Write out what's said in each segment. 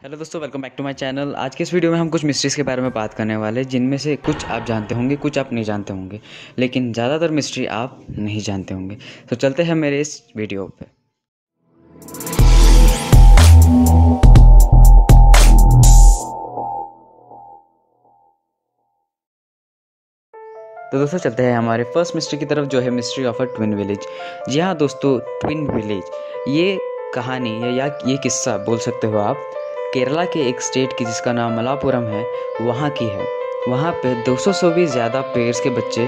Hello दोस्तों, welcome back to my channel. आज के इस वीडियो में हम कुछ मिस्ट्रीज़ के बारे में बात करने वाले हैं, जिनमें से कुछ आप जानते होंगे, कुछ आप नहीं जानते होंगे, लेकिन ज़्यादातर मिस्ट्री आप नहीं जानते होंगे। तो चलते हैं मेरे इस वीडियो पे। तो दोस्तों चलते हैं हमारे फर्स्ट मिस्ट्री की तरफ, जो है mystery of a twin village. जी हाँ दोस्तों, ट्विन विलेज ये कहानी या ये किस्सा बोल सकते हो आप, केरला के एक स्टेट की जिसका नाम मलापुरम है, वहाँ की है। वहाँ पे 200 से भी ज़्यादा पेयर्स के बच्चे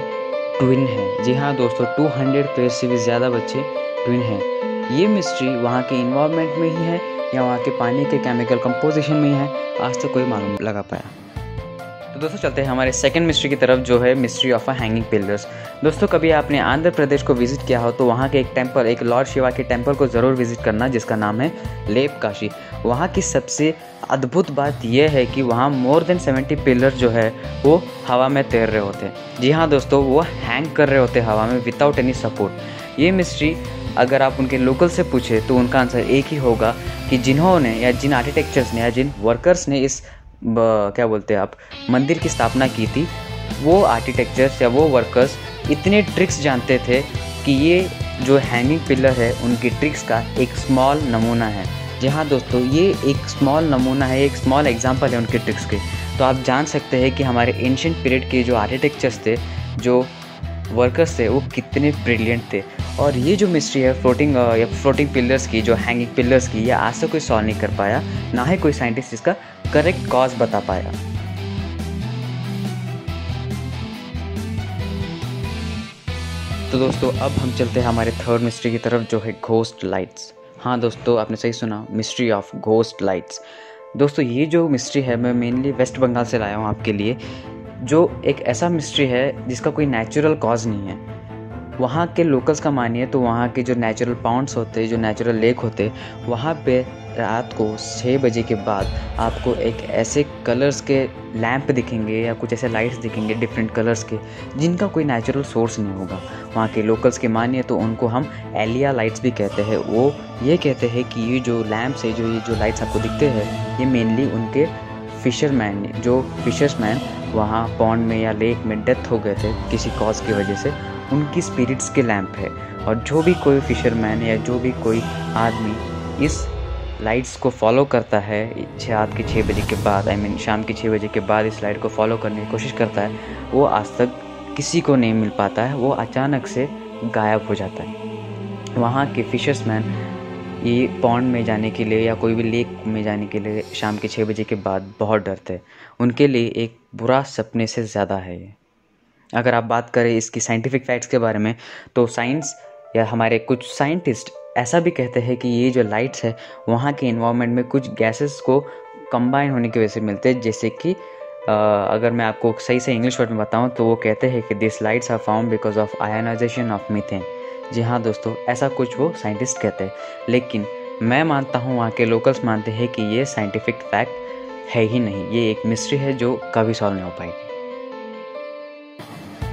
ट्विन हैं। जी हाँ दोस्तों, 200 पेयर्स से भी ज़्यादा बच्चे ट्विन हैं। ये मिस्ट्री वहाँ के इन्वायरमेंट में ही है या वहाँ के पानी के केमिकल कंपोजिशन में ही है, आज तक कोई मालूम लगा पाया। तो दोस्तों चलते हैं हमारे सेकंड मिस्ट्री की तरफ, जो है mystery of a hanging pillars. दोस्तों कभी आपने आंध्र प्रदेश को विजिट किया हो तो वहाँ के एक टेम्पल, एक लॉर्ड शिवा के टेम्पल को ज़रूर विजिट करना, जिसका नाम है लेप काशी। वहाँ की सबसे अद्भुत बात यह है कि वहाँ मोर देन 70 पिलर जो है वो हवा में तैर रहे होते हैं। जी हाँ दोस्तों, वो हैंग कर रहे होते हैं हवा में विदाउट एनी सपोर्ट। ये मिस्ट्री अगर आप उनके लोकल से पूछे तो उनका आंसर एक ही होगा कि जिन्होंने या जिन आर्किटेक्चर्स ने या जिन वर्कर्स ने इस क्या बोलते हैं आप, मंदिर की स्थापना की थी, वो आर्किटेक्चर्स या वो वर्कर्स इतने ट्रिक्स जानते थे कि ये जो हैंगिंग पिलर है उनकी ट्रिक्स का एक स्मॉल नमूना है। जी हाँ दोस्तों, ये एक स्मॉल नमूना है, एक स्मॉल एग्जांपल है उनके ट्रिक्स के। तो आप जान सकते हैं कि हमारे एंशिएंट पीरियड के जो आर्किटेक्चर्स थे, जो वर्कर्स थे, वो कितने ब्रिलियंट थे। और ये जो मिस्ट्री है फ्लोटिंग पिलर्स की, जो हैंगिंग पिलर्स की, ये आज से कोई सॉल्व नहीं कर पाया, ना ही कोई साइंटिस्ट इसका करेक्ट कॉज बता पाया। तो दोस्तों अब हम चलते हैं हमारे थर्ड मिस्ट्री की तरफ, जो है घोस्ट लाइट्स। हाँ दोस्तों, आपने सही सुना, मिस्ट्री ऑफ घोस्ट लाइट्स। दोस्तों ये जो मिस्ट्री है मैं मेनली वेस्ट बंगाल से लाया हूँ आपके लिए, जो एक ऐसा मिस्ट्री है जिसका कोई नेचुरल कॉज नहीं है। वहाँ के लोकल्स का मानिए तो वहाँ के जो नेचुरल पाउंड्स होते हैं, जो नेचुरल लेक होते हैं, वहाँ पे रात को 6 बजे के बाद आपको एक ऐसे कलर्स के लैंप दिखेंगे या कुछ ऐसे लाइट्स दिखेंगे डिफरेंट कलर्स के, जिनका कोई नेचुरल सोर्स नहीं होगा। वहाँ के लोकल्स के मानिए तो उनको हम एलिया लाइट्स भी कहते हैं। वो ये कहते हैं कि ये जो लैंप्स है, ये जो लाइट्स आपको दिखते हैं, ये मेनली उनके फिशर्समैन वहाँ पॉन्ड में या लेक में डेथ हो गए थे किसी कॉज की वजह से, उनकी स्पिरिट्स के लैंप है। और जो भी कोई फिशरमैन या जो भी कोई आदमी इस लाइट्स को फॉलो करता है रात के 6 बजे के बाद, शाम के 6 बजे के बाद इस लाइट को फॉलो करने की कोशिश करता है, वो आज तक किसी को नहीं मिल पाता है, वो अचानक से गायब हो जाता है। वहाँ के फिशर्समैन ये पॉन्ड में जाने के लिए या कोई भी लेक में जाने के लिए शाम के 6 बजे के बाद बहुत डरते हैं। उनके लिए एक बुरा सपने से ज़्यादा है ये। अगर आप बात करें इसकी साइंटिफिक फैक्ट्स के बारे में, तो साइंस या हमारे कुछ साइंटिस्ट ऐसा भी कहते हैं कि ये जो लाइट्स है वहाँ के एनवायरनमेंट में कुछ गैसेस को कंबाइन होने की वजह से मिलते हैं। जैसे कि अगर मैं आपको सही से इंग्लिश वर्ड में बताऊँ तो वो कहते हैं कि this lights are found because of ionization of methane. जी हाँ दोस्तों, ऐसा कुछ वो साइंटिस्ट कहते हैं, लेकिन मैं मानता हूँ, वहाँ के लोकल्स मानते हैं कि ये साइंटिफिक फैक्ट है ही नहीं, ये एक मिस्ट्री है जो कभी सॉल्व नहीं हो पाएगी।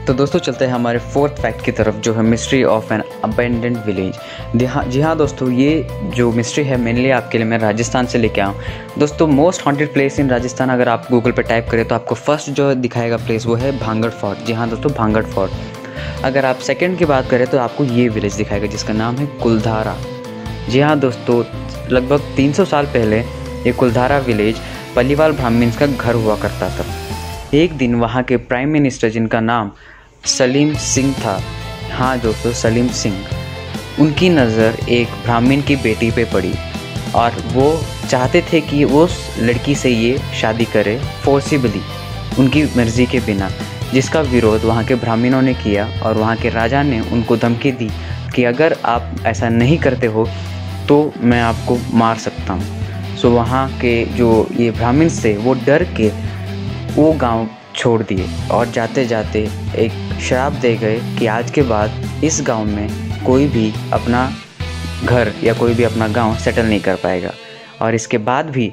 तो दोस्तों चलते हैं हमारे फोर्थ फैक्ट की तरफ, जो है mystery of an abandoned village. जी हाँ दोस्तों, ये जो मिस्ट्री है मेनली आपके लिए मैं राजस्थान से लेके आऊँ। दोस्तों most haunted place in Rajasthan अगर आप गूगल पे टाइप करें तो आपको फर्स्ट जो दिखाएगा प्लेस वो है भांगड़ फोर्ट। जी हाँ दोस्तों, भांगड़ फोर्ट। अगर आप सेकंड की बात करें तो आपको ये विलेज दिखाएगा जिसका नाम है कुलधारा। जी हाँ दोस्तों, लगभग 300 साल पहले ये कुलधारा विलेज पलीवाल ब्राह्मण्स का घर हुआ करता था। एक दिन वहाँ के प्राइम मिनिस्टर, जिनका नाम सलीम सिंह था, हाँ दोस्तों सलीम सिंह, उनकी नज़र एक ब्राह्मण की बेटी पे पड़ी और वो चाहते थे कि वो उस लड़की से ये शादी करे फोर्सिबली, उनकी मर्ज़ी के बिना, जिसका विरोध वहाँ के ब्राह्मणों ने किया। और वहाँ के राजा ने उनको धमकी दी कि अगर आप ऐसा नहीं करते हो तो मैं आपको मार सकता हूँ। सो वहाँ के जो ये ब्राह्मण थे वो डर के वो गांव छोड़ दिए और जाते जाते एक श्राप दे गए कि आज के बाद इस गांव में कोई भी अपना घर या कोई भी अपना गांव सेटल नहीं कर पाएगा। और इसके बाद भी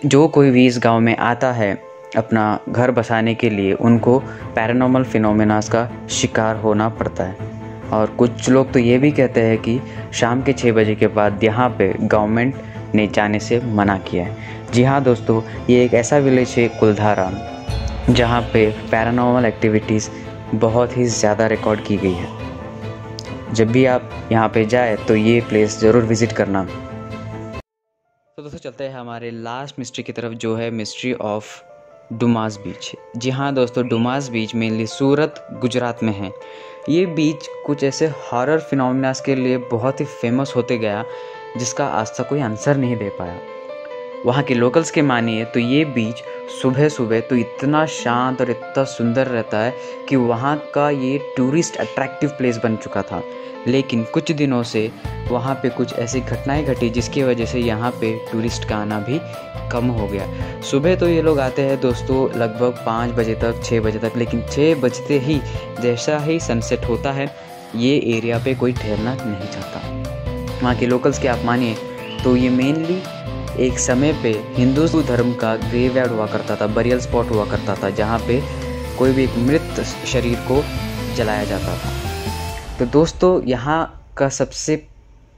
जो कोई भी इस गांव में आता है अपना घर बसाने के लिए, उनको पैरानॉर्मल फिनोमेनास का शिकार होना पड़ता है। और कुछ लोग तो ये भी कहते हैं कि शाम के 6 बजे के बाद यहाँ पे गवर्नमेंट ने जाने से मना किया है। जी हाँ दोस्तों, ये एक ऐसा विलेज है कुलधारा जहाँ पे पैरानॉर्मल एक्टिविटीज़ बहुत ही ज़्यादा रिकॉर्ड की गई है। जब भी आप यहाँ पे जाए तो ये प्लेस ज़रूर विज़िट करना। तो दोस्तों चलते हैं हमारे लास्ट मिस्ट्री की तरफ, जो है मिस्ट्री ऑफ डुमास बीच। जी हाँ दोस्तों, डुमास बीच मेनली सूरत गुजरात में है। ये बीच कुछ ऐसे हॉरर फिनोमिनास के लिए बहुत ही फेमस होते गया जिसका आज तक कोई आंसर नहीं दे पाया। वहाँ के लोकल्स के मानिए तो ये बीच सुबह सुबह तो इतना शांत और इतना सुंदर रहता है कि वहाँ का ये टूरिस्ट अट्रैक्टिव प्लेस बन चुका था। लेकिन कुछ दिनों से वहाँ पे कुछ ऐसी घटनाएं घटी जिसकी वजह से यहाँ पे टूरिस्ट का आना भी कम हो गया। सुबह तो ये लोग आते हैं दोस्तों लगभग 5 बजे तक, 6 बजे तक, लेकिन 6 बजते ही जैसा ही सनसेट होता है ये एरिया पे कोई ठहरना नहीं चाहता। वहाँ के लोकल्स के आप मानिए तो ये मेनली एक समय पे हिंदू धर्म का ग्रेवयार्ड हुआ करता था, बरियल स्पॉट हुआ करता था, जहाँ पे कोई भी एक मृत शरीर को जलाया जाता था। तो दोस्तों यहाँ का सबसे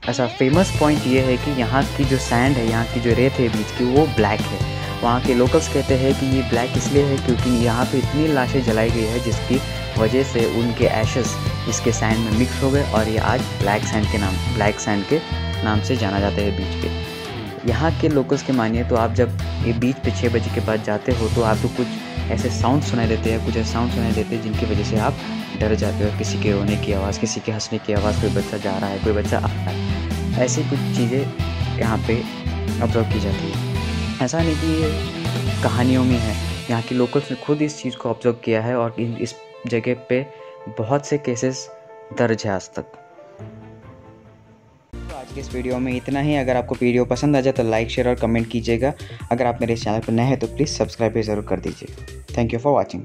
ऐसा फेमस पॉइंट ये है कि यहाँ की जो सैंड है, यहाँ की जो रेत है बीच की, वो ब्लैक है। वहाँ के लोकल्स कहते हैं कि ये ब्लैक इसलिए है क्योंकि यहाँ पे इतनी लाशें जलाई गई है जिसकी वजह से उनके एशेस इसके सैंड में मिक्स हो गए और ये आज ब्लैक सैंड के नाम से जाना जाता है बीच पे। यहाँ के लोकल्स के मानिए तो आप जब ये बीच पे 6 बजे के बाद जाते हो तो आपको कुछ ऐसे साउंड सुनाई देते हैं, जिनकी वजह से आप डर जाते हो। किसी के रोने की आवाज़, किसी के हंसने की आवाज़, कोई बच्चा जा रहा है, कोई बच्चा आ रहा है, ऐसी कुछ चीज़ें यहाँ पे ऑब्जर्व की जाती है। ऐसा नहीं कि ये कहानियों में है, यहाँ के लोकल्स ने खुद इस चीज़ को ऑब्जर्व किया है और इस जगह पे बहुत से केसेस दर्ज है आज तक। तो आज के इस वीडियो में इतना ही। अगर आपको वीडियो पसंद आ जाए तो लाइक, शेयर और कमेंट कीजिएगा। अगर आप मेरे चैनल पर नए हैं तो प्लीज़ सब्सक्राइब भी ज़रूर कर दीजिए। Thank you for watching.